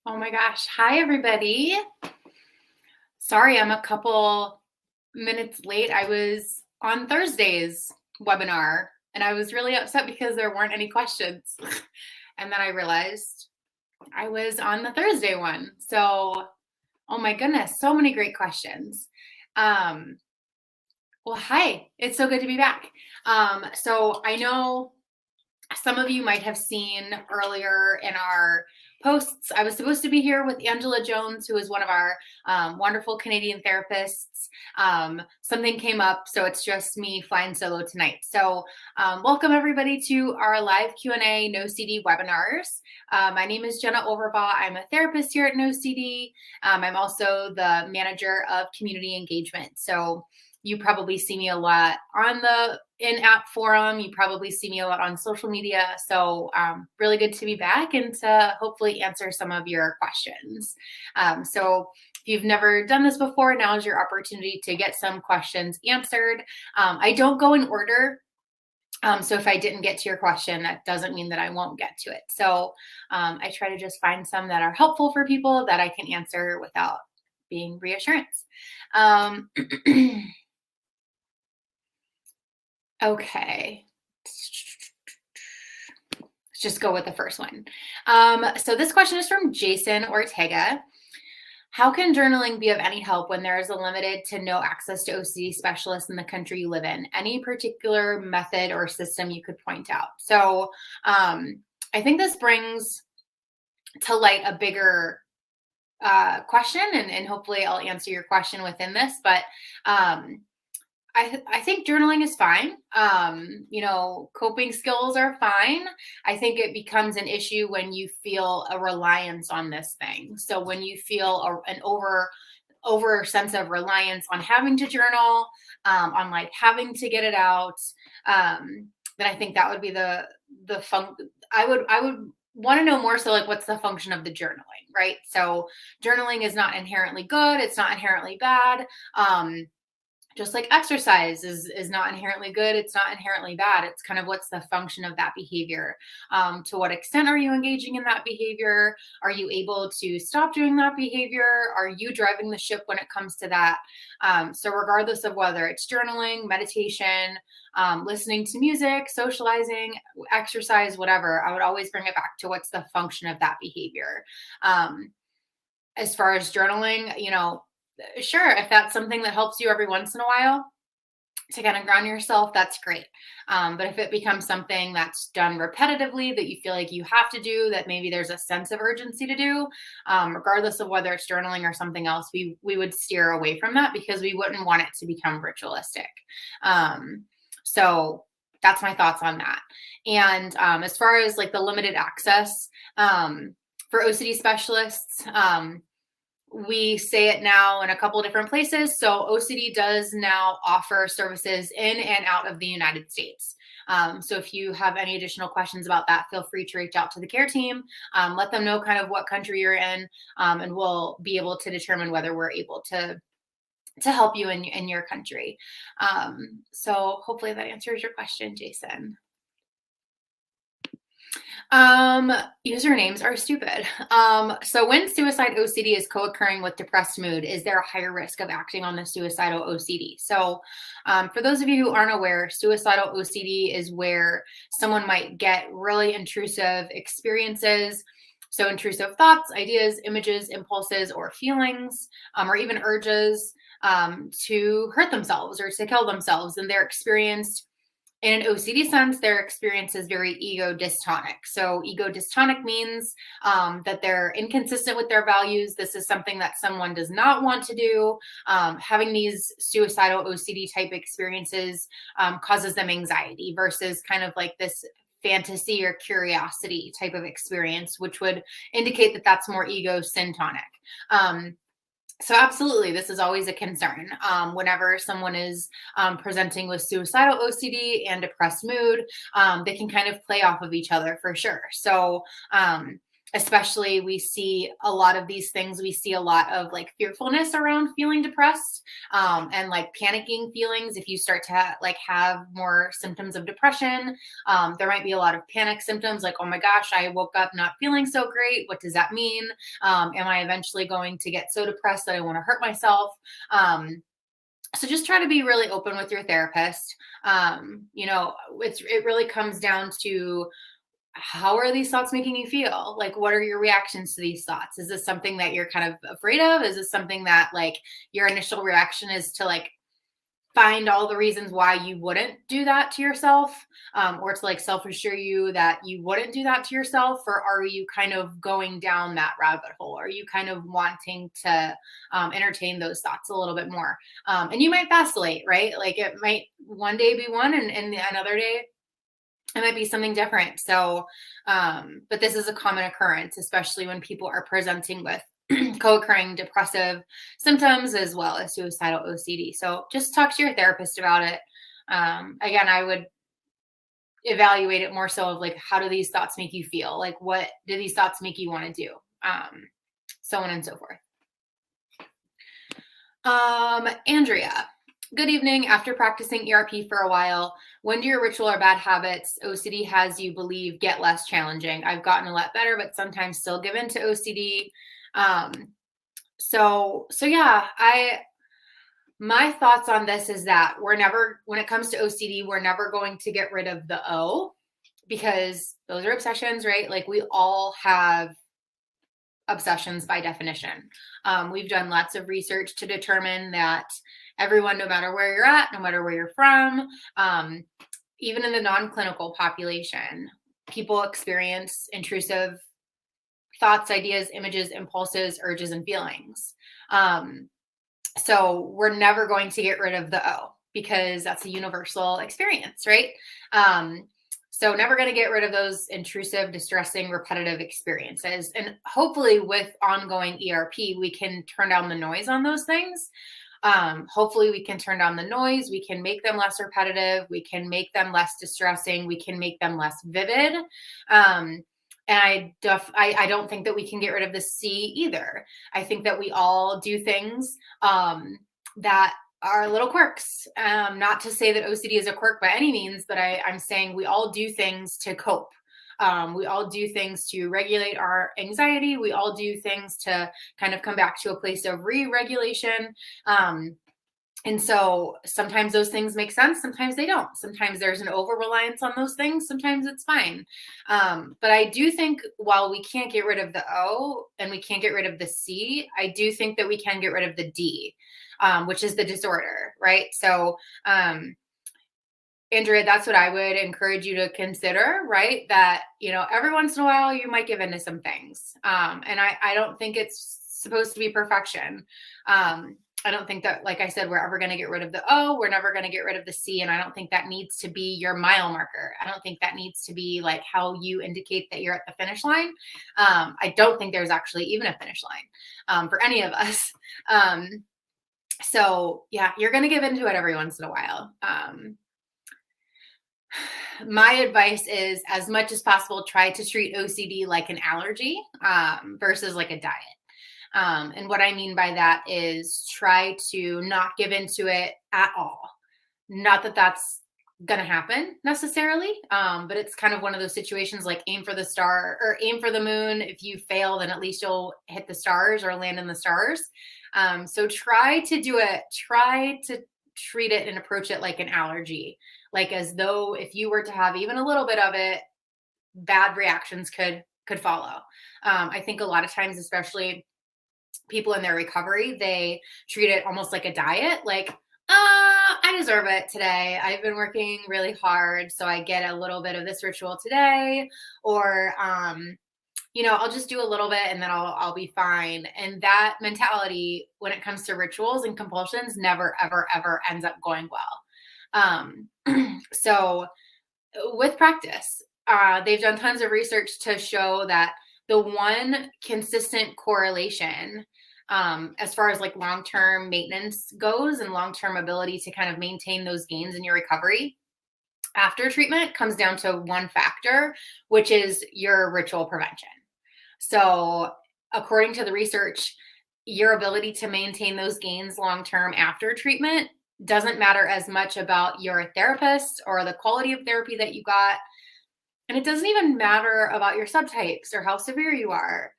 Oh my gosh. Hi, everybody. Sorry, I'm a couple minutes late. I was on Thursday's webinar and I was really upset because there weren't any questions. And then I realized I was on the Thursday one. So, oh my goodness, so many great questions. Um, well, hi, it's so good to be back. So I know some of you might have seen earlier in our posts, I was supposed to be here with Angela Jones, who is one of our wonderful Canadian therapists. Something came up, so it's just me flying solo tonight. So welcome everybody to our live Q&A NOCD webinars. My name is Jenna Overbaugh. I'm a therapist here at NOCD. I'm also the manager of community engagement. So you probably see me a lot on the in-app forum. You probably see me a lot on social media. So really good to be back and to hopefully answer some of your questions. So if you've never done this before, now is your opportunity to get some questions answered. I don't go in order. So if I didn't get to your question, that doesn't mean that I won't get to it. So I try to just find some that are helpful for people that I can answer without being reassurance. Okay. Let's just go with the first one. So this question is from Jason Ortega. How can journaling be of any help when there is a limited to no access to OCD specialists in the country you live in? Any particular method or system you could point out? So I think this brings to light a bigger question, and hopefully I'll answer your question within this, but I think journaling is fine. Coping skills are fine. I think it becomes an issue when you feel a reliance on this thing. So when you feel an over sense of reliance on having to journal, on like having to get it out, then I think that would be the I would want to know more so like what's the function of the journaling, right? So journaling is not inherently good. It's not inherently bad. Just like exercise is not inherently good, it's not inherently bad. It's kind of what's the function of that behavior. To what extent are you engaging in that behavior? Are you able to stop doing that behavior? Are you driving the ship when it comes to that? So regardless of whether it's journaling, meditation, listening to music, socializing, exercise, whatever, I would always bring it back to what's the function of that behavior. As far as journaling, sure, if that's something that helps you every once in a while to kind of ground yourself, that's great. But if it becomes something that's done repetitively that you feel like you have to do, that maybe there's a sense of urgency to do, regardless of whether it's journaling or something else, we would steer away from that because we wouldn't want it to become ritualistic. So that's my thoughts on that. And as far as like the limited access for OCD specialists, we say it now in a couple of different places. So OCD does now offer services in and out of the United States. So if you have any additional questions about that, feel free to reach out to the care team. Let them know kind of what country you're in, and we'll be able to determine whether we're able to help you in your country. So hopefully that answers your question, Jason. Usernames are stupid. So when suicide OCD is co-occurring with depressed mood, is there a higher risk of acting on the suicidal OCD? So for those of you who aren't aware, suicidal OCD is where someone might get really intrusive experiences. So intrusive thoughts, ideas, images, impulses, or feelings, or even urges to hurt themselves or to kill themselves. And they're experienced in an OCD sense, their experience is very ego dystonic. So ego dystonic means that they're inconsistent with their values. This is something that someone does not want to do. Having these suicidal OCD type experiences causes them anxiety versus kind of like this fantasy or curiosity type of experience, which would indicate that that's more ego syntonic. So absolutely, this is always a concern. Whenever someone is presenting with suicidal OCD and depressed mood, they can kind of play off of each other for sure. So Especially we see a lot of these things. We see a lot of like fearfulness around feeling depressed, and like panicking feelings. If you start to have more symptoms of depression, there might be a lot of panic symptoms like, oh my gosh, I woke up not feeling so great. What does that mean? Am I eventually going to get so depressed that I want to hurt myself? So just try to be really open with your therapist. It really comes down to, how are these thoughts making you feel? Like, what are your reactions to these thoughts? Is this something that you're kind of afraid of? Is this something that like your initial reaction is to like find all the reasons why you wouldn't do that to yourself, or to like self-assure you that you wouldn't do that to yourself? Or are you kind of going down that rabbit hole? Are you kind of wanting to entertain those thoughts a little bit more? And you might vacillate, right? Like it might one day be one, and another day it might be something different. So, but this is a common occurrence, especially when people are presenting with co-occurring depressive symptoms as well as suicidal OCD. So just talk to your therapist about it. Again, I would evaluate it more so of like, how do these thoughts make you feel? Like, what do these thoughts make you want to do? So on and so forth. Andrea, good evening. After practicing ERP for a while, when do your ritual or bad habits OCD has you believe get less challenging? I've gotten a lot better, but sometimes still give in to OCD. So yeah, my thoughts on this is that when it comes to OCD, we're never going to get rid of the O, because those are obsessions, right? Like we all have obsessions by definition. We've done lots of research to determine that everyone, no matter where you're at, no matter where you're from, even in the non-clinical population, people experience intrusive thoughts, ideas, images, impulses, urges, and feelings. So we're never going to get rid of the O, because that's a universal experience, right? So never going to get rid of those intrusive, distressing, repetitive experiences. And hopefully with ongoing ERP, we can turn down the noise on those things. Hopefully we can turn down the noise. We can make them less repetitive. We can make them less distressing. We can make them less vivid. And I don't think that we can get rid of the C either. I think that we all do things that are little quirks. Not to say that OCD is a quirk by any means, but I'm saying we all do things to cope. We all do things to regulate our anxiety. We all do things to kind of come back to a place of re-regulation. And so sometimes those things make sense. Sometimes they don't. Sometimes there's an over-reliance on those things. Sometimes it's fine. But I do think while we can't get rid of the O and we can't get rid of the C, I do think that we can get rid of the D, which is the disorder, right? So, Andrea, that's what I would encourage you to consider, right? That, every once in a while you might give into some things. And I don't think it's supposed to be perfection. I don't think that, like I said, we're ever going to get rid of the O. We're never going to get rid of the C. And I don't think that needs to be your mile marker. I don't think that needs to be like how you indicate that you're at the finish line. I don't think there's actually even a finish line for any of us. So yeah, you're going to give into it every once in a while. My advice is, as much as possible, try to treat OCD like an allergy versus like a diet. And what I mean by that is try to not give into it at all. Not that that's going to happen necessarily, but it's kind of one of those situations like aim for the star or aim for the moon. If you fail, then at least you'll hit the stars or land in the stars. So try to do it. Try to treat it and approach it like an allergy, like as though if you were to have even a little bit of it, bad reactions could follow. I think a lot of times, especially people in their recovery, they treat it almost like a diet. Like, I deserve it today. I've been working really hard, so I get a little bit of this ritual today, or, I'll just do a little bit and then I'll be fine. And that mentality, when it comes to rituals and compulsions, never, ever, ever ends up going well. So with practice, they've done tons of research to show that the one consistent correlation as far as like long-term maintenance goes and long-term ability to kind of maintain those gains in your recovery after treatment comes down to one factor, which is your ritual prevention. So according to the research, your ability to maintain those gains long-term after treatment doesn't matter as much about your therapist or the quality of therapy that you got. And it doesn't even matter about your subtypes or how severe you are.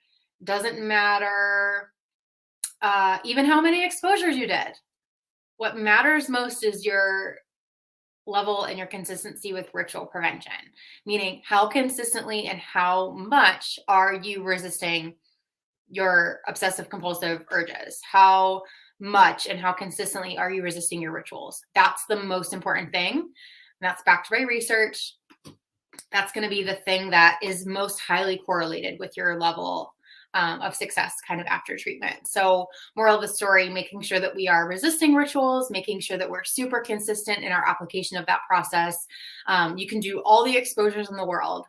Doesn't matter even how many exposures you did. What matters most is your level and your consistency with ritual prevention, meaning how consistently and how much are you resisting your obsessive compulsive urges? How much and how consistently are you resisting your rituals? That's the most important thing. And that's backed by research. That's going to be the thing that is most highly correlated with your level of success kind of after treatment. So moral of the story, making sure that we are resisting rituals, making sure that we're super consistent in our application of that process. You can do all the exposures in the world.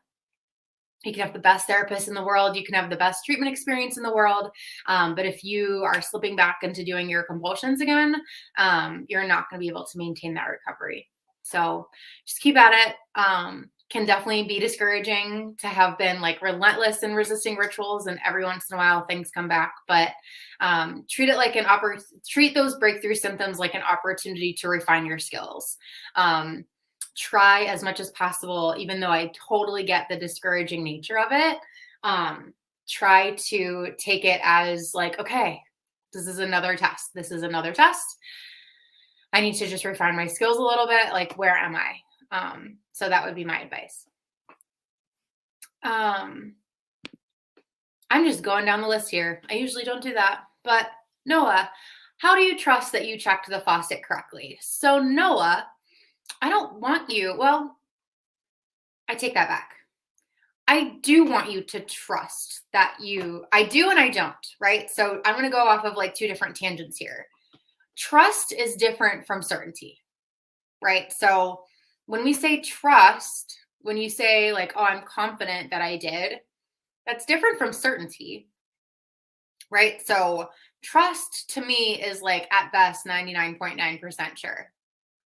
You can have the best therapist in the world. You can have the best treatment experience in the world. But if you are slipping back into doing your compulsions again, you're not going to be able to maintain that recovery. So just keep at it. Can definitely be discouraging to have been like relentless in resisting rituals, and every once in a while things come back, but treat it like treat those breakthrough symptoms like an opportunity to refine your skills. Try as much as possible, even though I totally get the discouraging nature of it. Try to take it as like, okay, this is another test. This is another test. I need to just refine my skills a little bit. Like, where am I? So that would be my advice. I'm just going down the list here. I usually don't do that, but Noah, how do you trust that you checked the faucet correctly? So Noah, I don't want you, well, I take that back. I do want you to trust that I do and I don't, right? So I'm going to go off of like two different tangents here. Trust is different from certainty, right? So when we say trust, when you say like, oh, I'm confident that I did, that's different from certainty, right? So trust to me is like at best 99.9% sure.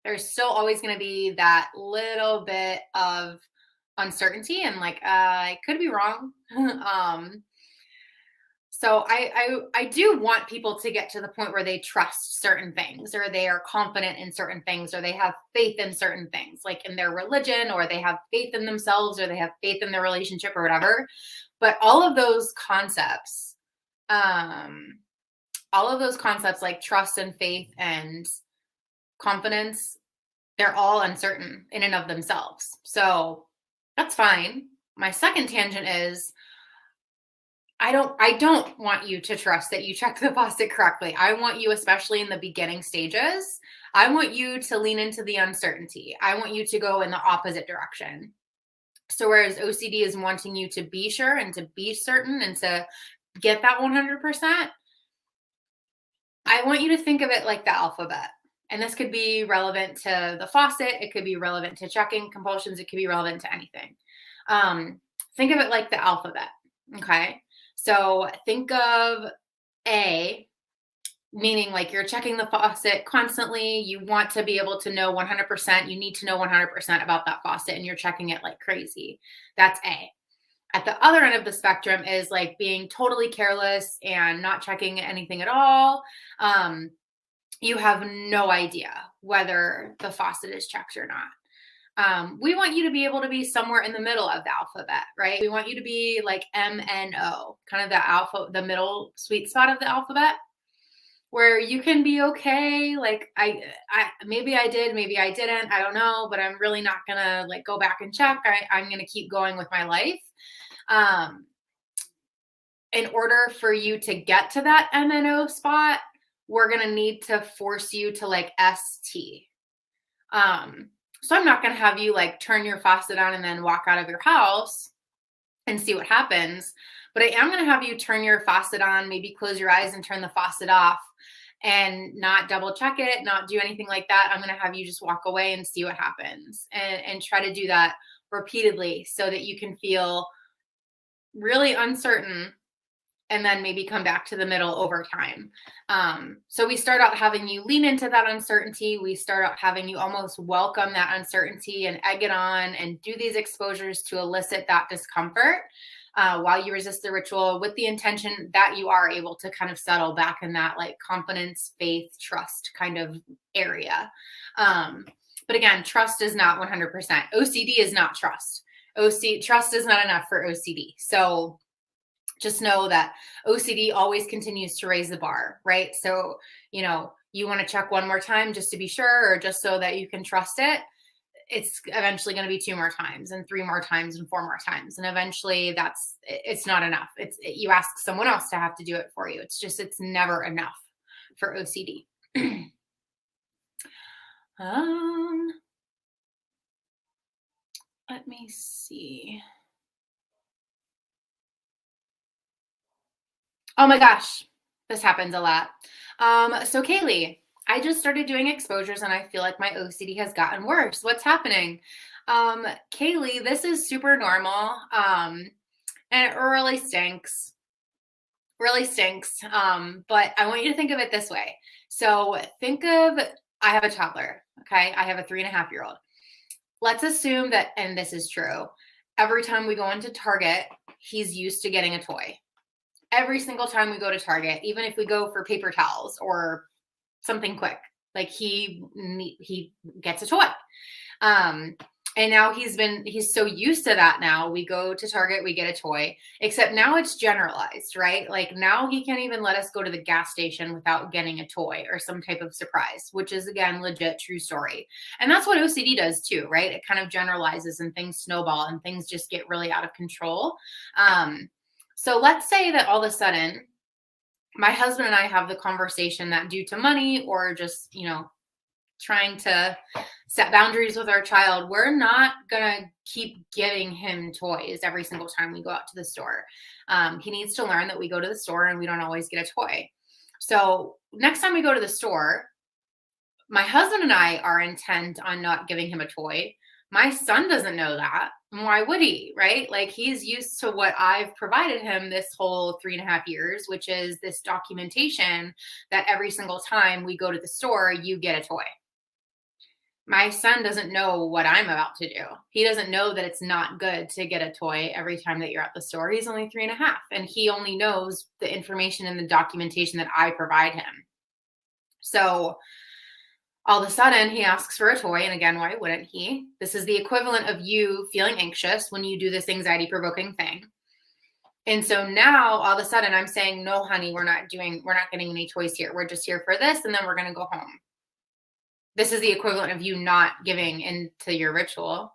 There's still always going to be that little bit of uncertainty and like, I could be wrong. So I do want people to get to the point where they trust certain things, or they are confident in certain things, or they have faith in certain things, like in their religion, or they have faith in themselves, or they have faith in their relationship or whatever. But all of those concepts like trust and faith and confidence, they're all uncertain in and of themselves. So that's fine. My second tangent is I don't want you to trust that you checked the faucet correctly. I want you, especially in the beginning stages, I want you to lean into the uncertainty. I want you to go in the opposite direction. So whereas OCD is wanting you to be sure and to be certain and to get that 100%, I want you to think of it like the alphabet. And this could be relevant to the faucet. It could be relevant to checking compulsions. It could be relevant to anything. Think of it like the alphabet. Okay. So think of A, meaning like you're checking the faucet constantly. You want to be able to know 100%. You need to know 100% about that faucet, and you're checking it like crazy. That's A. At the other end of the spectrum is like being totally careless and not checking anything at all. You have no idea whether the faucet is checked or not. We want you to be able to be somewhere in the middle of the alphabet, right? We want you to be like MNO, kind of the middle sweet spot of the alphabet, where you can be okay. Like I maybe I did, maybe I didn't, I don't know, but I'm really not gonna like go back and check. I'm gonna keep going with my life. In order for you to get to that MNO spot, we're gonna need to force you to like ST. So I'm not going to have you like turn your faucet on and then walk out of your house and see what happens. But I am going to have you turn your faucet on, maybe close your eyes and turn the faucet off, and not double check it, not do anything like that. I'm going to have you just walk away and see what happens, and try to do that repeatedly so that you can feel really uncertain and then maybe come back to the middle over time. So we start out having you lean into that uncertainty. We start out having you almost welcome that uncertainty and egg it on and do these exposures to elicit that discomfort. while you resist the ritual, with the intention that you are able to kind of settle back in that like confidence, faith, trust kind of area. But again, trust is not 100%. OCD is not trust. Trust is not enough for OCD. So just know that OCD always continues to raise the bar, right? So, you want to check one more time just to be sure, or just so that you can trust it. It's eventually going to be 2 more times and 3 more times and 4 more times. And eventually it's not enough. You ask someone else to have to do it for you. It's never enough for OCD. Let me see. Oh my gosh, this happens a lot. So Kaylee, I just started doing exposures and I feel like my OCD has gotten worse. What's happening? Kaylee, this is super normal. And it really stinks. Really stinks. But I want you to think of it this way. So I have a toddler. Okay. I have a 3.5-year-old. Let's assume that, and this is true, every time we go into Target, he's used to getting a toy. Every single time we go to Target, even if we go for paper towels or something quick, like he gets a toy. And now he's so used to that. Now we go to Target, we get a toy, except now it's generalized, right? Like now he can't even let us go to the gas station without getting a toy or some type of surprise, which is again, legit true story. And that's what OCD does too, right? It kind of generalizes and things snowball and things just get really out of control. So let's say that all of a sudden my husband and I have the conversation that due to money or just, trying to set boundaries with our child, we're not going to keep giving him toys every single time we go out to the store. He needs to learn that we go to the store and we don't always get a toy. So next time we go to the store, my husband and I are intent on not giving him a toy. My son doesn't know that. Why would he, right? Like he's used to what I've provided him this whole 3.5 years, which is this documentation that every single time we go to the store, you get a toy. My son doesn't know what I'm about to do. He doesn't know that it's not good to get a toy every time that you're at the store. He's only 3.5, and he only knows the information and the documentation that I provide him. So all of a sudden he asks for a toy. And again, why wouldn't he? This is the equivalent of you feeling anxious when you do this anxiety provoking thing. And so now all of a sudden I'm saying, no, honey, we're not getting any toys here. We're just here for this. And then we're going to go home. This is the equivalent of you not giving into your ritual.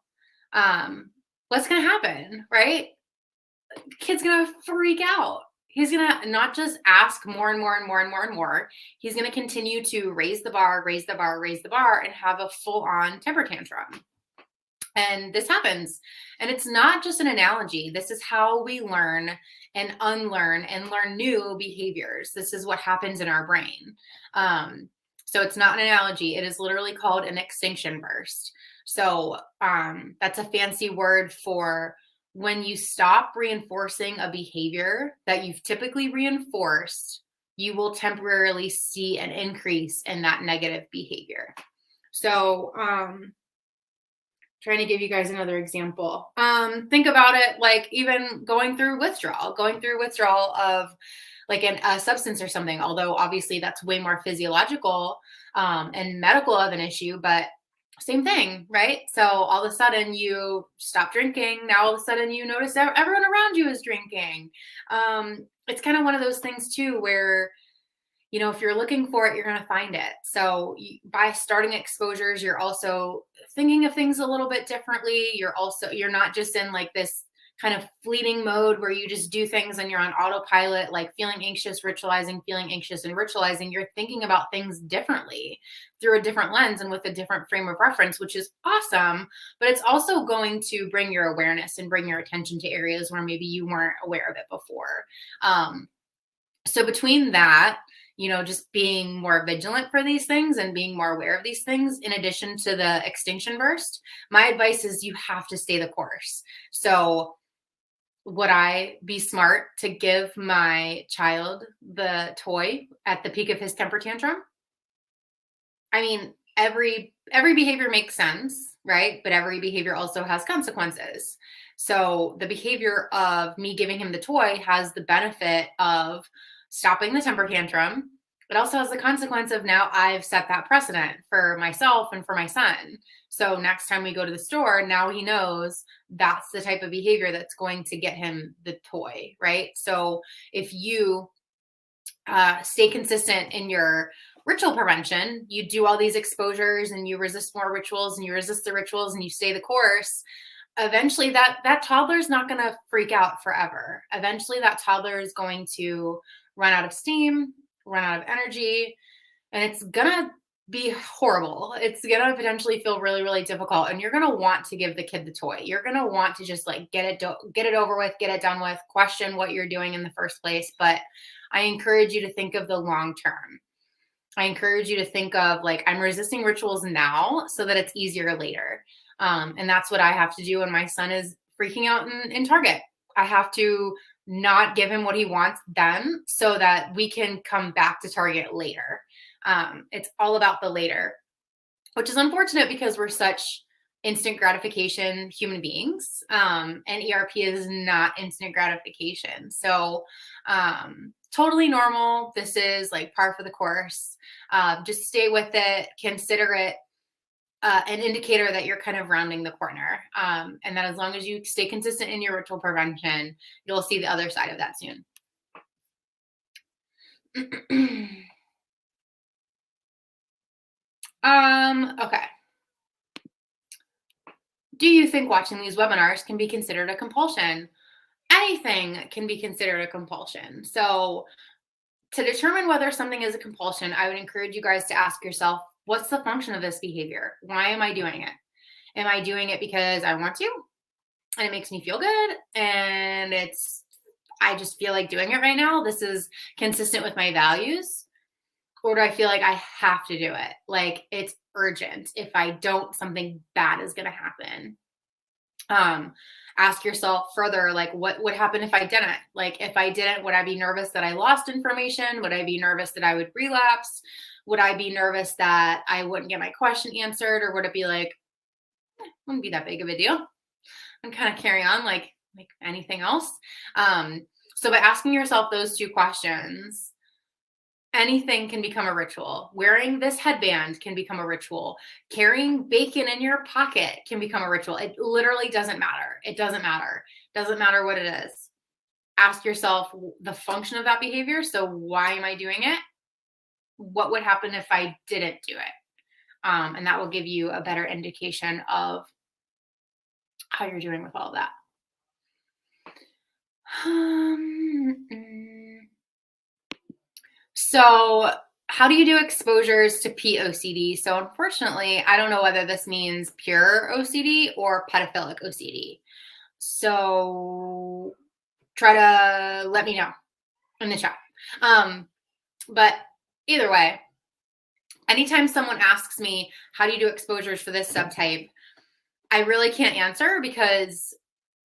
What's going to happen, right? The kid's going to freak out. He's going to not just ask more and more and more and more and more. He's going to continue to raise the bar, and have a full-on temper tantrum. And this happens. And it's not just an analogy. This is how we learn and unlearn and learn new behaviors. This is what happens in our brain. So it's not an analogy. It is literally called an extinction burst. So that's a fancy word for when you stop reinforcing a behavior that you've typically reinforced, you will temporarily see an increase in that negative behavior. So trying to give you guys another example. Think about it like even going through withdrawal of like a substance or something, although obviously that's way more physiological and medical of an issue, but same thing, right? So all of a sudden you stop drinking. Now all of a sudden you notice that everyone around you is drinking. It's kind of one of those things too, where, if you're looking for it, you're going to find it. So by starting exposures, you're also thinking of things a little bit differently. You're not just in like this kind of fleeting mode where you just do things and you're on autopilot, like feeling anxious, ritualizing, You're thinking about things differently through a different lens and with a different frame of reference, which is awesome. But it's also going to bring your awareness and bring your attention to areas where maybe you weren't aware of it before. So between that, just being more vigilant for these things and being more aware of these things, in addition to the extinction burst, my advice is you have to stay the course. So would I be smart to give my child the toy at the peak of his temper tantrum? I mean, every behavior makes sense, right? But every behavior also has consequences. So the behavior of me giving him the toy has the benefit of stopping the temper tantrum. It also has the consequence of now I've set that precedent for myself and for my son. So next time we go to the store, now he knows that's the type of behavior that's going to get him the toy, right? So if you stay consistent in your ritual prevention, you do all these exposures and you resist more rituals and you resist the rituals and you stay the course, eventually that toddler is not going to freak out forever. Eventually that toddler is going to run out of steam, run out of energy, and it's going to be horrible. It's going to potentially feel really, really difficult. And you're going to want to give the kid the toy. You're going to want to just like get it over with, get it done with, question what you're doing in the first place. But I encourage you to think of the long term. I encourage you to think of like, I'm resisting rituals now so that it's easier later. And that's what I have to do when my son is freaking out in Target. I have to not give him what he wants then so that we can come back to Target later. It's all about the later, which is unfortunate because we're such instant gratification human beings. And ERP is not instant gratification. So totally normal. This is like par for the course. Just stay with it. Consider it an indicator that you're kind of rounding the corner. And that as long as you stay consistent in your ritual prevention, you'll see the other side of that soon. Okay. Do you think watching these webinars can be considered a compulsion? Anything can be considered a compulsion. So to determine whether something is a compulsion, I would encourage you guys to ask yourself, what's the function of this behavior? Why am I doing it? Am I doing it because I want to and it makes me feel good and I just feel like doing it right now? This is consistent with my values. Or do I feel like I have to do it? Like it's urgent. If I don't, something bad is going to happen. Ask yourself further, like what would happen if I didn't? Like if I didn't, would I be nervous that I lost information? Would I be nervous that I would relapse? Would I be nervous that I wouldn't get my question answered? Or would it be like, wouldn't be that big of a deal and kind of carry on like anything else? So by asking yourself those two questions, anything can become a ritual. Wearing this headband can become a ritual. Carrying bacon in your pocket can become a ritual. It literally doesn't matter. It doesn't matter. Doesn't matter what it is. Ask yourself the function of that behavior. So why am I doing it? What would happen if I didn't do it? And that will give you a better indication of how you're doing with all of that. So how do you do exposures to POCD? So unfortunately, I don't know whether this means pure OCD or pedophilic OCD. So try to let me know in the chat. But either way, anytime someone asks me, how do you do exposures for this subtype? I really can't answer because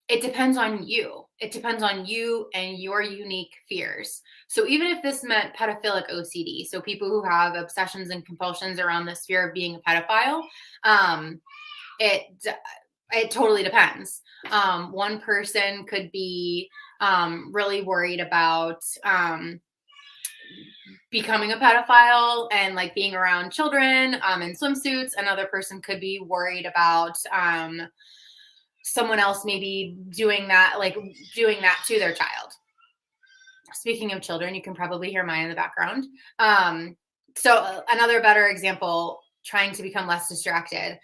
it depends on you. It depends on you and your unique fears. So even if this meant pedophilic OCD, so people who have obsessions and compulsions around this fear of being a pedophile, it totally depends. One person could be really worried about becoming a pedophile and like being around children in swimsuits. Another person could be worried about someone else maybe doing that to their child. Speaking of children, you can probably hear mine in the background. So another better example, trying to become less distracted.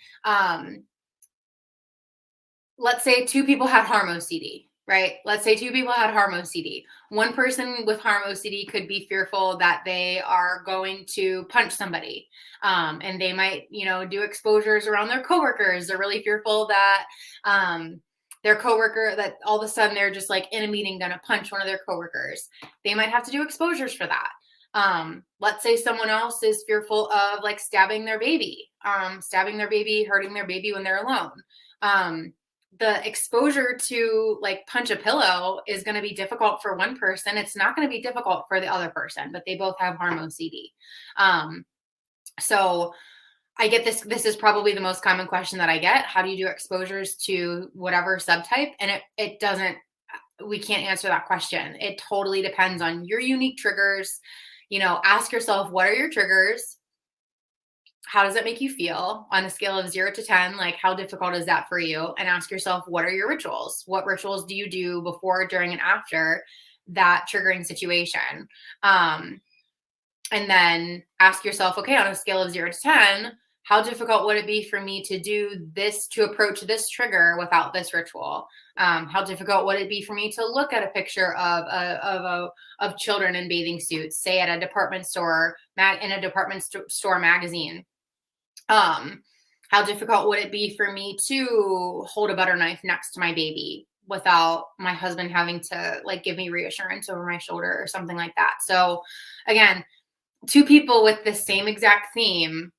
Let's say two people had harm OCD, right? Let's say two people had harm OCD. One person with harm OCD could be fearful that they are going to punch somebody. And they might, do exposures around their coworkers. They're really fearful that their coworker, that all of a sudden they're just like in a meeting going to punch one of their coworkers. They might have to do exposures for that. Let's say someone else is fearful of like stabbing their baby, hurting their baby when they're alone. The exposure to like punch a pillow is going to be difficult for one person. It's not going to be difficult for the other person, but they both have harm OCD. So I get this. This is probably the most common question that I get. How do you do exposures to whatever subtype? And it doesn't, we can't answer that question. It totally depends on your unique triggers. Ask yourself, what are your triggers? How does it make you feel on a scale of 0 to 10? Like, how difficult is that for you? And ask yourself, what are your rituals? What rituals do you do before, during, and after that triggering situation? And then ask yourself, okay, on a scale of 0 to 10, how difficult would it be for me to do this, to approach this trigger without this ritual? How difficult would it be for me to look at a picture of children in bathing suits, say at a department store, in a department store magazine? How difficult would it be for me to hold a butter knife next to my baby without my husband having to like give me reassurance over my shoulder or something like that? So again, two people with the same exact theme,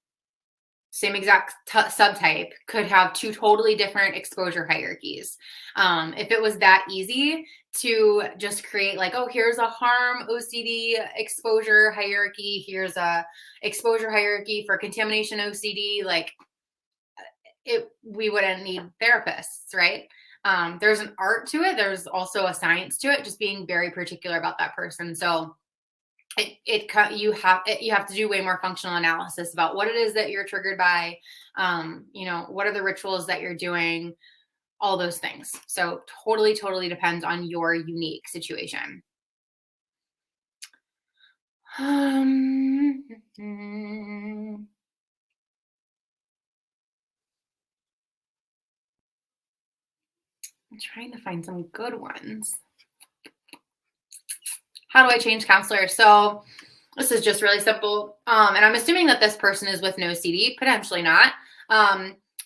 same exact subtype could have two totally different exposure hierarchies. If it was that easy to just create like, oh, here's a harm OCD exposure hierarchy, here's a exposure hierarchy for contamination OCD, like we wouldn't need therapists, right? There's an art to it. There's also a science to it, just being very particular about that person. So you have to do way more functional analysis about what it is that you're triggered by. What are the rituals that you're doing, all those things. So totally depends on your unique situation. I'm trying to find some good ones. How do I change counselors? So this is just really simple. And I'm assuming that this person is with NOCD, potentially not.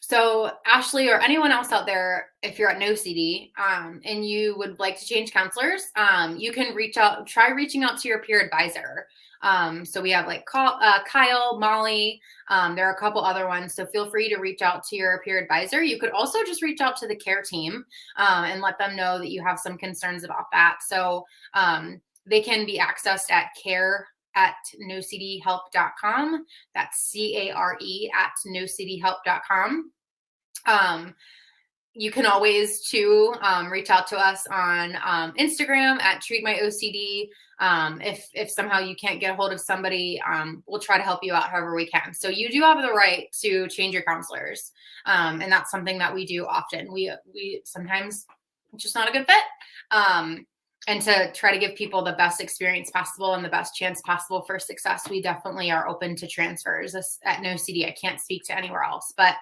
So Ashley or anyone else out there, if you're at NOCD and you would like to change counselors, you can try reaching out to your peer advisor. So we have like Kyle, Molly, there are a couple other ones. So feel free to reach out to your peer advisor. You could also just reach out to the care team and let them know that you have some concerns about that. So they can be accessed at care@nocdhelp.com. That's CARE@nocdhelp.com. You can always too reach out to us on Instagram at treatmyocd. If somehow you can't get a hold of somebody, we'll try to help you out however we can. So you do have the right to change your counselors, and that's something that we do often. We sometimes it's just not a good fit. And to try to give people the best experience possible and the best chance possible for success, we definitely are open to transfers at NOCD. I can't speak to anywhere else, but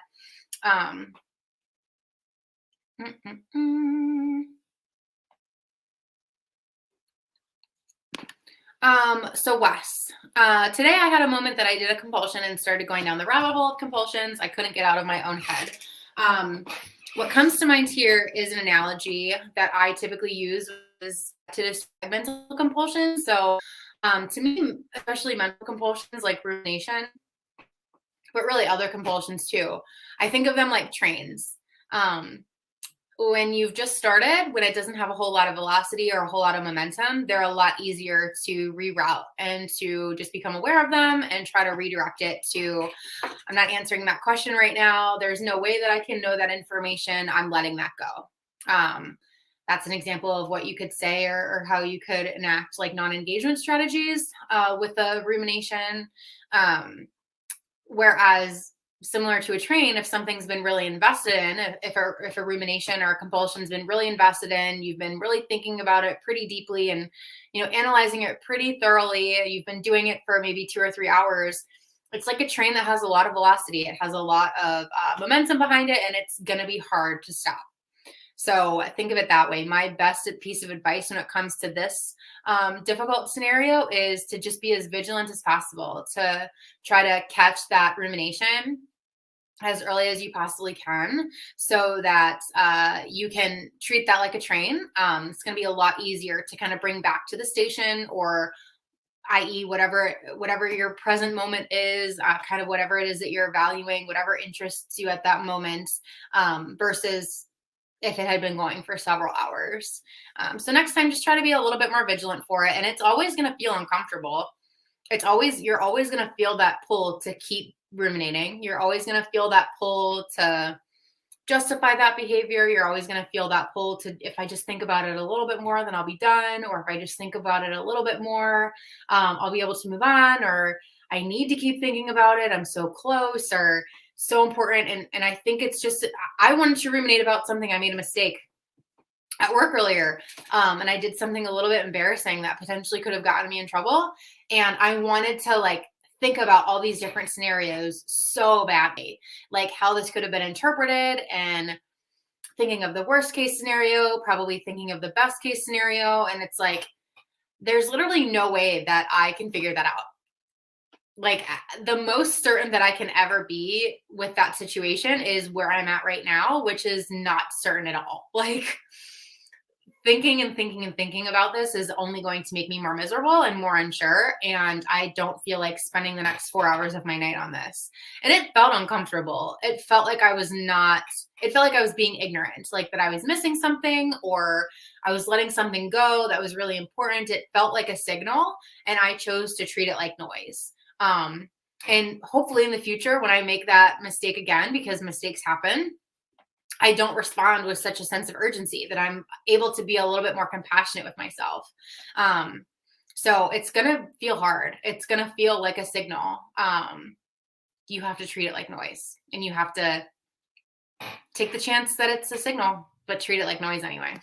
so Wes, today I had a moment that I did a compulsion and started going down the rabbit hole of compulsions. I couldn't get out of my own head. What comes to mind here is an analogy that I typically use is to describe mental compulsions. So to me, especially mental compulsions like rumination, but really other compulsions too, I think of them like trains. When you've just started, when it doesn't have a whole lot of velocity or a whole lot of momentum, they're a lot easier to reroute and to just become aware of them and try to redirect it to, I'm not answering that question right now. There's no way that I can know that information. I'm letting that go. That's an example of what you could say or how you could enact like non-engagement strategies with a rumination. Whereas similar to a train, if something's been really invested in, if a rumination or a compulsion's been really invested in, you've been really thinking about it pretty deeply and, analyzing it pretty thoroughly, you've been doing it for maybe 2 or 3 hours, it's like a train that has a lot of velocity. It has a lot of momentum behind it, and it's going to be hard to stop. So think of it that way. My best piece of advice when it comes to this difficult scenario is to just be as vigilant as possible, to try to catch that rumination as early as you possibly can so that you can treat that like a train. It's going to be a lot easier to kind of bring back to the station, or i.e. whatever your present moment is, kind of whatever it is that you're evaluating, whatever interests you at that moment, versus if it had been going for several hours. So next time, just try to be a little bit more vigilant for it. And it's always going to feel uncomfortable. You're always going to feel that pull to keep ruminating. You're always going to feel that pull to justify that behavior. You're always going to feel that pull to, if I just think about it a little bit more, then I'll be done. Or if I just think about it a little bit more, I'll be able to move on. Or I need to keep thinking about it. I'm so close, or so important. And I think it's just, I wanted to ruminate about something. I made a mistake at work earlier. And I did something a little bit embarrassing that potentially could have gotten me in trouble. And I wanted to like think about all these different scenarios so badly, like how this could have been interpreted, and thinking of the worst case scenario, probably thinking of the best case scenario. And it's like, there's literally no way that I can figure that out. Like, the most certain that I can ever be with that situation is where I'm at right now, which is not certain at all. Like, thinking and thinking and thinking about this is only going to make me more miserable and more unsure. And I don't feel like spending the next 4 hours of my night on this. And it felt uncomfortable. It felt like I was being ignorant, like that I was missing something, or I was letting something go that was really important. It felt like a signal, and I chose to treat it like noise. And hopefully in the future, when I make that mistake again, because mistakes happen, I don't respond with such a sense of urgency, that I'm able to be a little bit more compassionate with myself. So it's going to feel hard. It's going to feel like a signal. You have to treat it like noise, and you have to take the chance that it's a signal, but treat it like noise anyway.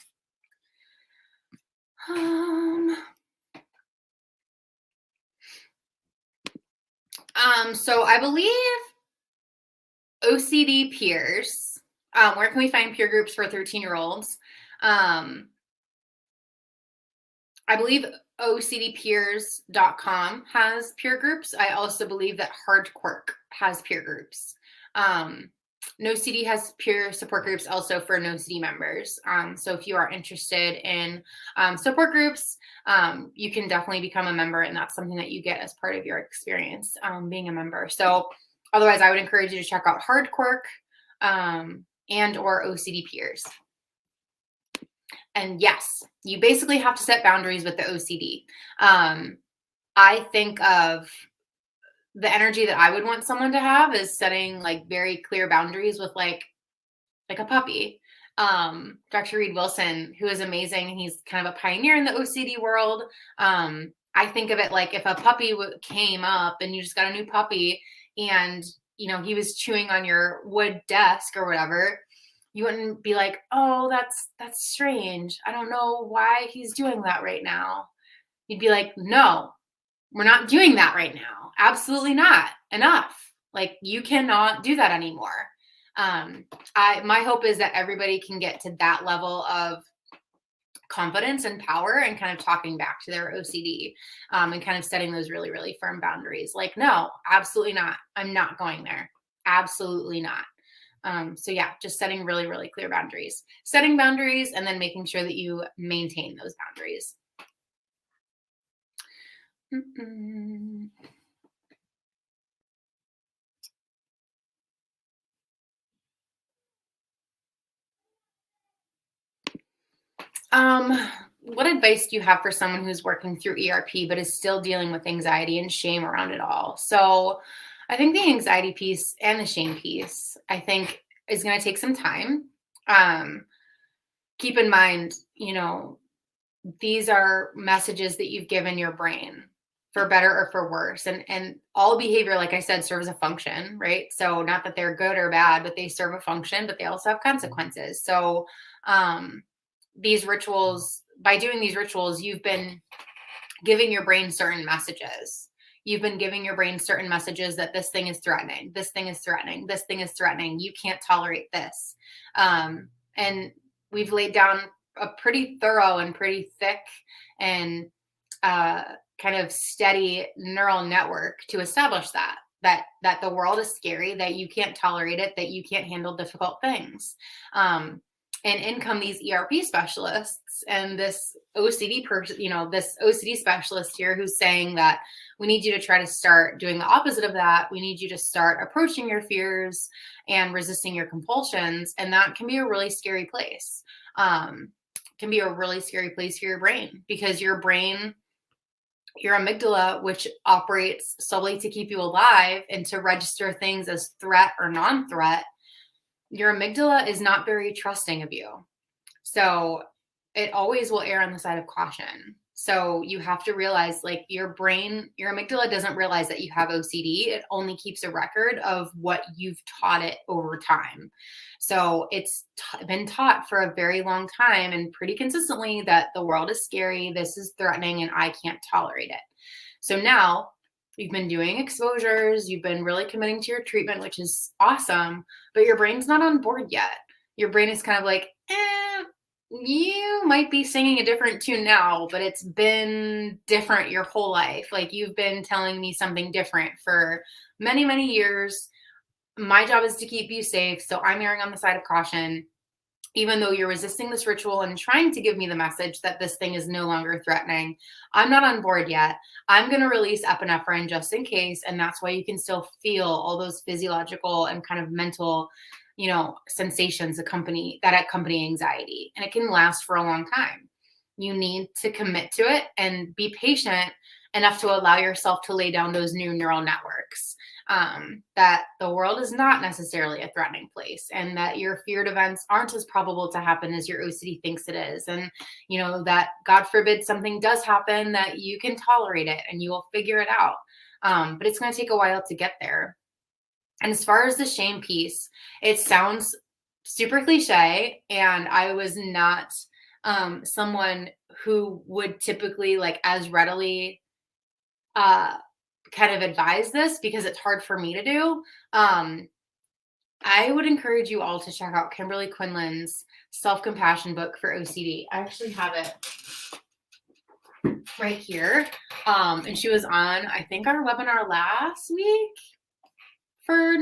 So I believe OCD peers, where can we find peer groups for 13-year-olds? I believe OCDpeers.com has peer groups. I also believe that Hardquark has peer groups. NOCD has peer support groups also for NOCD members. So if you are interested in support groups, you can definitely become a member, and that's something that you get as part of your experience being a member. So otherwise, I would encourage you to check out Hardquark and or OCD peers. And yes, you basically have to set boundaries with the OCD. I think of the energy that I would want someone to have is setting like very clear boundaries with like a puppy. Dr. Reed Wilson, who is amazing, and he's kind of a pioneer in the OCD world. I think of it like if a puppy came up and you just got a new puppy, and he was chewing on your wood desk or whatever, you wouldn't be like, oh, that's strange. I don't know why he's doing that right now. You'd be like, no, we're not doing that right now. Absolutely not. Enough. Like, you cannot do that anymore. My hope is that everybody can get to that level of confidence and power, and kind of talking back to their OCD, and kind of setting those really, really firm boundaries. Like, no, absolutely not. I'm not going there. Absolutely not. So yeah, just setting really, really clear boundaries, setting boundaries, and then making sure that you maintain those boundaries. What advice do you have for someone who's working through ERP but is still dealing with anxiety and shame around it all? So I think the anxiety piece and the shame piece, I think, is going to take some time. Keep in mind, these are messages that you've given your brain, for better or for worse. And all behavior, like I said, serves a function, right? So not that they're good or bad, but they serve a function, but they also have consequences. So these rituals, by doing these rituals, you've been giving your brain certain messages. You've been giving your brain certain messages that this thing is threatening, this thing is threatening, this thing is threatening. You can't tolerate this. And we've laid down a pretty thorough and pretty thick and kind of steady neural network to establish that the world is scary, that you can't tolerate it, that you can't handle difficult things. And in come these ERP specialists and this OCD person, this OCD specialist here, who's saying that we need you to try to start doing the opposite of that. We need you to start approaching your fears and resisting your compulsions. And that can be a really scary place. Can be a really scary place for your brain, because your brain your amygdala, which operates solely to keep you alive and to register things as threat or non-threat, your amygdala is not very trusting of you. So it always will err on the side of caution. So you have to realize, like, your brain, your amygdala doesn't realize that you have OCD. It only keeps a record of what you've taught it over time. So it's been taught for a very long time and pretty consistently that the world is scary, this is threatening, and I can't tolerate it. So now you've been doing exposures, you've been really committing to your treatment, which is awesome, but your brain's not on board yet. Your brain is kind of like, you might be singing a different tune now, but it's been different your whole life. Like, you've been telling me something different for many, many years. My job is to keep you safe. So I'm erring on the side of caution, even though you're resisting this ritual and trying to give me the message that this thing is no longer threatening. I'm not on board yet. I'm going to release epinephrine just in case. And that's why you can still feel all those physiological and kind of mental, sensations accompany anxiety. And it can last for a long time. You need to commit to it and be patient enough to allow yourself to lay down those new neural networks, that the world is not necessarily a threatening place, and that your feared events aren't as probable to happen as your OCD thinks it is. And, that God forbid something does happen, that you can tolerate it and you will figure it out. But it's going to take a while to get there. And as far as the shame piece, it sounds super cliche, and I was not someone who would typically, like, as readily kind of advise this, because it's hard for me to do. I would encourage you all to check out Kimberly Quinlan's self-compassion book for OCD. I actually have it right here. And she was on, I think, our webinar last week for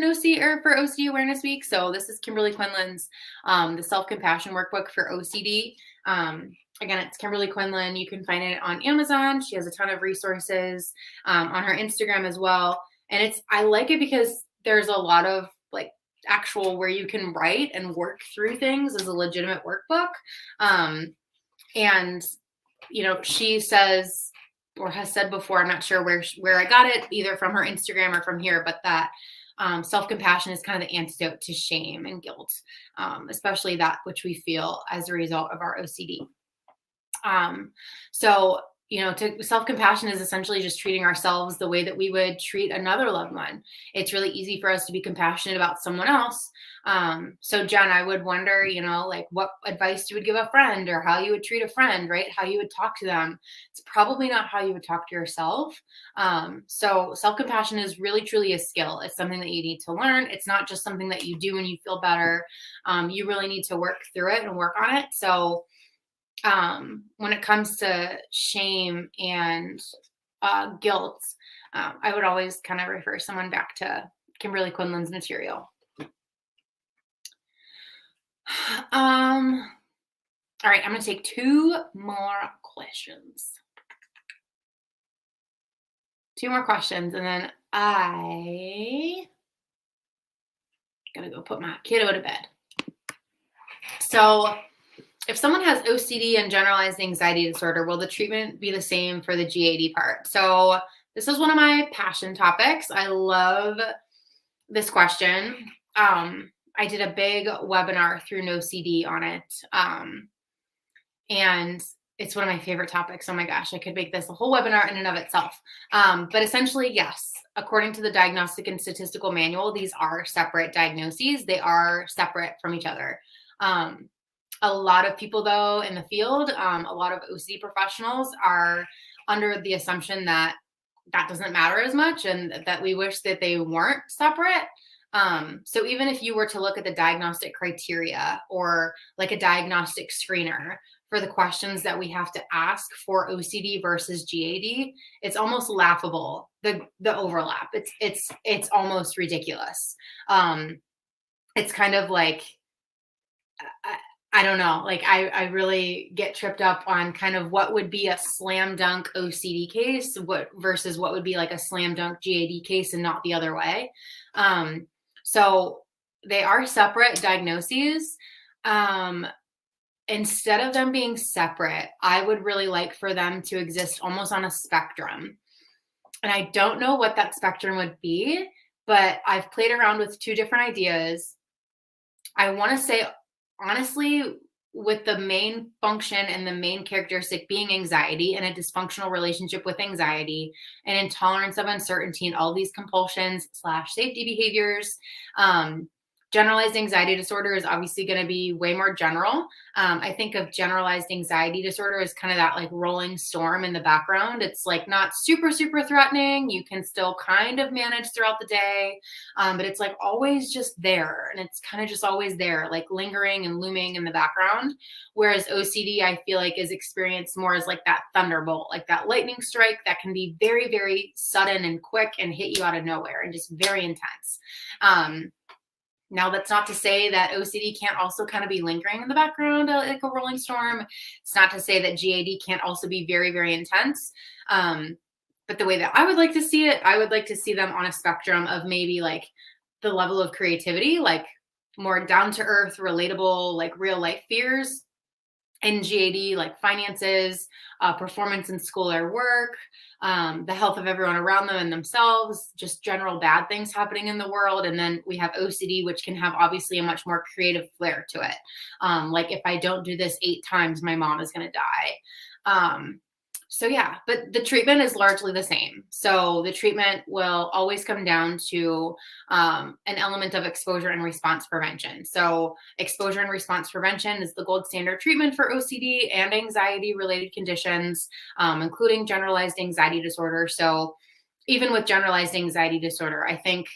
for OCD Awareness Week. So this is Kimberly Quinlan's the self-compassion workbook for OCD. Again, it's Kimberly Quinlan. You can find it on Amazon. She has a ton of resources on her Instagram as well. And I like it because there's a lot of, like, actual where you can write and work through things as a legitimate workbook. And, she says, or has said before, I'm not sure where I got it, either from her Instagram or from here, but that self-compassion is kind of the antidote to shame and guilt, especially that which we feel as a result of our OCD. So, self-compassion is essentially just treating ourselves the way that we would treat another loved one. It's really easy for us to be compassionate about someone else. So Jen, I would wonder, like, what advice you would give a friend, or how you would treat a friend, right? How you would talk to them. It's probably not how you would talk to yourself. So self-compassion is really, truly a skill. It's something that you need to learn. It's not just something that you do when you feel better. You really need to work through it and work on it. So when it comes to shame and guilt, I would always kind of refer someone back to Kimberly Quinlan's material. All right, I'm going to take 2 more questions. 2 more questions, and then I gotta go put my kiddo to bed. So, if someone has OCD and generalized anxiety disorder, will the treatment be the same for the GAD part? So this is one of my passion topics. I love this question. I did a big webinar through NOCD on it. And it's one of my favorite topics. Oh my gosh, I could make this a whole webinar in and of itself. But essentially, yes, according to the Diagnostic and Statistical Manual, these are separate diagnoses. They are separate from each other. A lot of people, though, in the field, a lot of OCD professionals are under the assumption that doesn't matter as much, and that we wish that they weren't separate. So even if you were to look at the diagnostic criteria, or like a diagnostic screener for the questions that we have to ask for OCD versus GAD, it's almost laughable, the overlap. It's almost ridiculous. It's kind of like, I don't know, like I really get tripped up on kind of what would be a slam dunk OCD case versus what would be like a slam dunk GAD case, and not the other way. So they are separate diagnoses. instead of them being separate, I would really like for them to exist almost on a spectrum. And I don't know what that spectrum would be, but I've played around with two different ideas. I want to say, honestly, with the main function and the main characteristic being anxiety and a dysfunctional relationship with anxiety and intolerance of uncertainty and all these compulsions slash safety behaviors. Generalized anxiety disorder is obviously going to be way more general. I think of generalized anxiety disorder as kind of that like rolling storm in the background. It's like not super, super threatening. You can still kind of manage throughout the day, but it's like always just there. And it's kind of just always there, like lingering and looming in the background. Whereas OCD, I feel like, is experienced more as like that thunderbolt, like that lightning strike that can be very, very sudden and quick and hit you out of nowhere and just very intense. Now, that's not to say that OCD can't also kind of be lingering in the background like a rolling storm. It's not to say that GAD can't also be very, very intense. But the way that I would like to see it, I would like to see them on a spectrum of maybe like the level of creativity, like more down to earth, relatable, like real life fears. In GAD, like finances, performance in school or work, the health of everyone around them and themselves, just general bad things happening in the world. And then we have OCD, which can have obviously a much more creative flair to it. Like if I don't do this 8 times, my mom is going to die. So yeah, but the treatment is largely the same. So the treatment will always come down to an element of exposure and response prevention. So exposure and response prevention is the gold standard treatment for OCD and anxiety related conditions, including generalized anxiety disorder. So even with generalized anxiety disorder, I think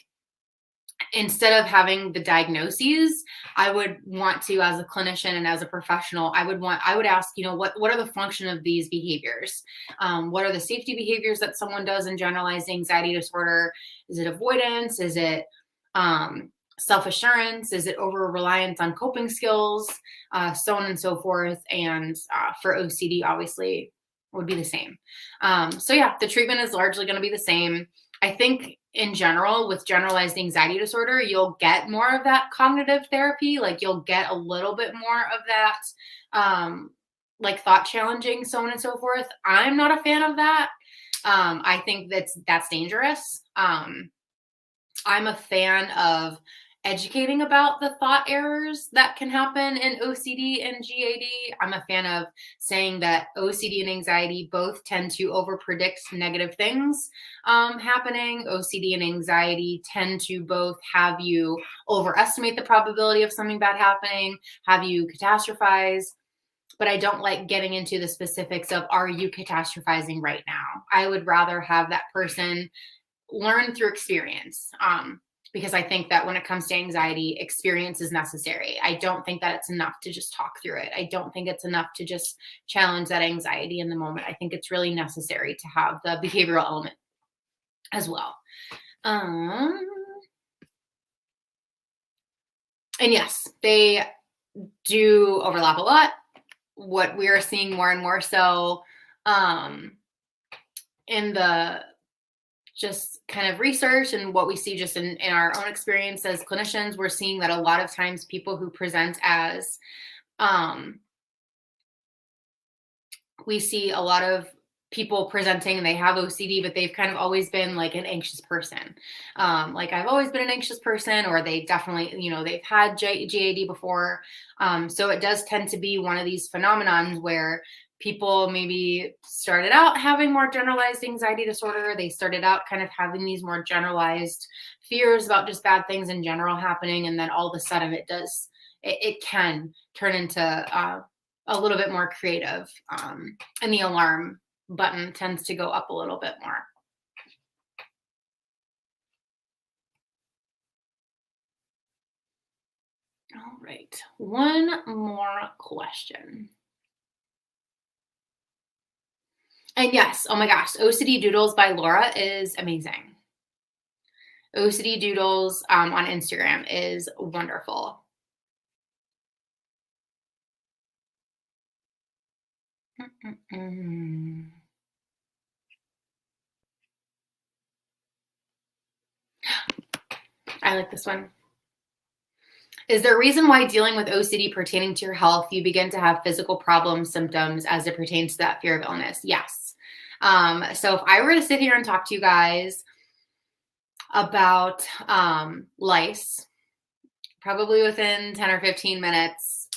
instead of having the diagnoses, I would want to, as a clinician and as a professional, I would ask, what are the function of these behaviors? What are the safety behaviors that someone does in generalized anxiety disorder? Is it avoidance? Is it self-assurance? Is it over-reliance on coping skills? So on and so forth. And for OCD, obviously, would be the same. So yeah, the treatment is largely going to be the same. I think in general, with generalized anxiety disorder, you'll get more of that cognitive therapy. Like you'll get a little bit more of that, like thought challenging, so on and so forth. I'm not a fan of that. I think that's dangerous. I'm a fan of educating about the thought errors that can happen in OCD and GAD. I'm a fan of saying that OCD and anxiety both tend to overpredict negative things happening. OCD and anxiety tend to both have you overestimate the probability of something bad happening, have you catastrophize. But I don't like getting into the specifics of, are you catastrophizing right now? I would rather have that person learn through experience. Because I think that when it comes to anxiety, experience is necessary. I don't think that it's enough to just talk through it. I don't think it's enough to just challenge that anxiety in the moment. I think it's really necessary to have the behavioral element as well. And yes, they do overlap a lot. What we are seeing more and more so in the just kind of research and what we see just in our own experience as clinicians, we're seeing that a lot of times people who present as, we see a lot of people presenting and they have OCD, but they've kind of always been like an anxious person. Like I've always been an anxious person, or they definitely, they've had GAD before. So it does tend to be one of these phenomenons where people maybe started out having more generalized anxiety disorder. They started out kind of having these more generalized fears about just bad things in general happening. And then all of a sudden it can turn into a little bit more creative. And the alarm button tends to go up a little bit more. All right, one more question. And yes, oh my gosh, OCD Doodles by Laura is amazing. OCD Doodles on Instagram is wonderful. I like this one. Is there a reason why dealing with OCD pertaining to your health, you begin to have physical problems, symptoms as it pertains to that fear of illness? Yes. So if I were to sit here and talk to you guys about lice, probably within 10 or 15 minutes,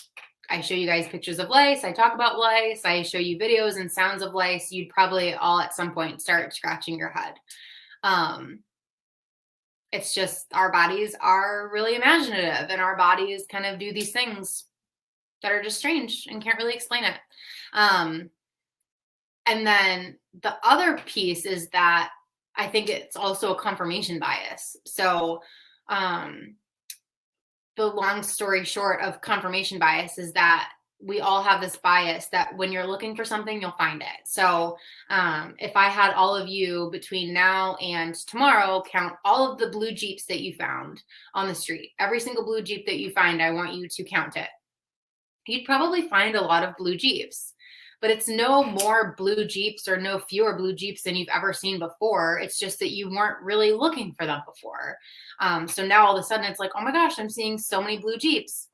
I show you guys pictures of lice. I talk about lice. I show you videos and sounds of lice. You'd probably all at some point start scratching your head. It's just our bodies are really imaginative, and our bodies kind of do these things that are just strange and can't really explain it. And then the other piece is that I think it's also a confirmation bias. So, the long story short of confirmation bias is that we all have this bias that when you're looking for something, you'll find it. So if I had all of you between now and tomorrow count all of the blue Jeeps that you found on the street, every single blue Jeep that you find, I want you to count it. You'd probably find a lot of blue Jeeps, but it's no more blue Jeeps or no fewer blue Jeeps than you've ever seen before. It's just that you weren't really looking for them before. So now all of a sudden it's like, oh my gosh, I'm seeing so many blue Jeeps.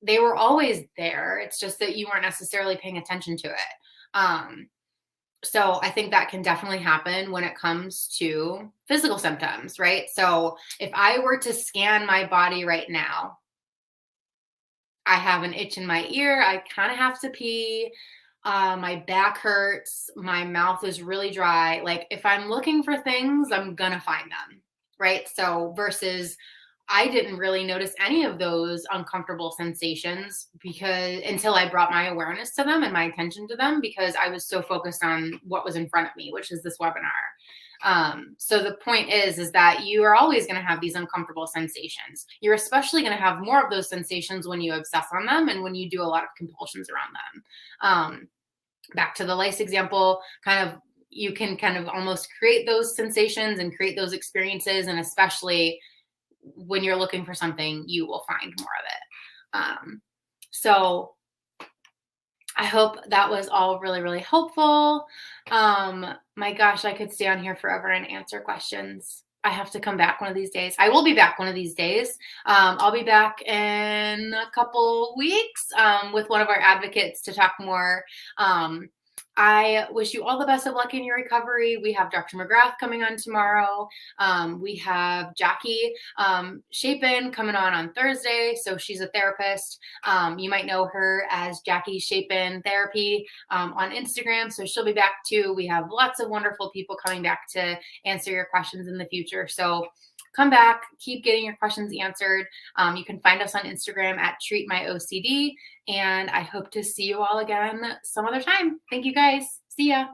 They were always there. It's just that you weren't necessarily paying attention to it. So I think that can definitely happen when it comes to physical symptoms, right? So if I were to scan my body right now, I have an itch in my ear. I kind of have to pee. My back hurts. My mouth is really dry. Like if I'm looking for things, I'm going to find them, right? So versus I didn't really notice any of those uncomfortable sensations because until I brought my awareness to them and my attention to them, because I was so focused on what was in front of me, which is this webinar. So the point is that you are always going to have these uncomfortable sensations. You're especially going to have more of those sensations when you obsess on them and when you do a lot of compulsions around them. Back to the lice example, you can kind of almost create those sensations and create those experiences. And especially when you're looking for something, you will find more of it. So I hope that was all really, really helpful. My gosh, I could stay on here forever and answer questions. I have to come back one of these days. I will be back one of these days. I'll be back in a couple weeks with one of our advocates to talk more. I wish you all the best of luck in your recovery. We have Dr. McGrath coming on tomorrow. We have Jackie Chapin coming on Thursday. So she's a therapist. You might know her as Jackie Chapin Therapy on Instagram. So she'll be back too. We have lots of wonderful people coming back to answer your questions in the future. So come back, keep getting your questions answered. You can find us on Instagram at Treat My OCD. And I hope to see you all again some other time. Thank you guys. See ya.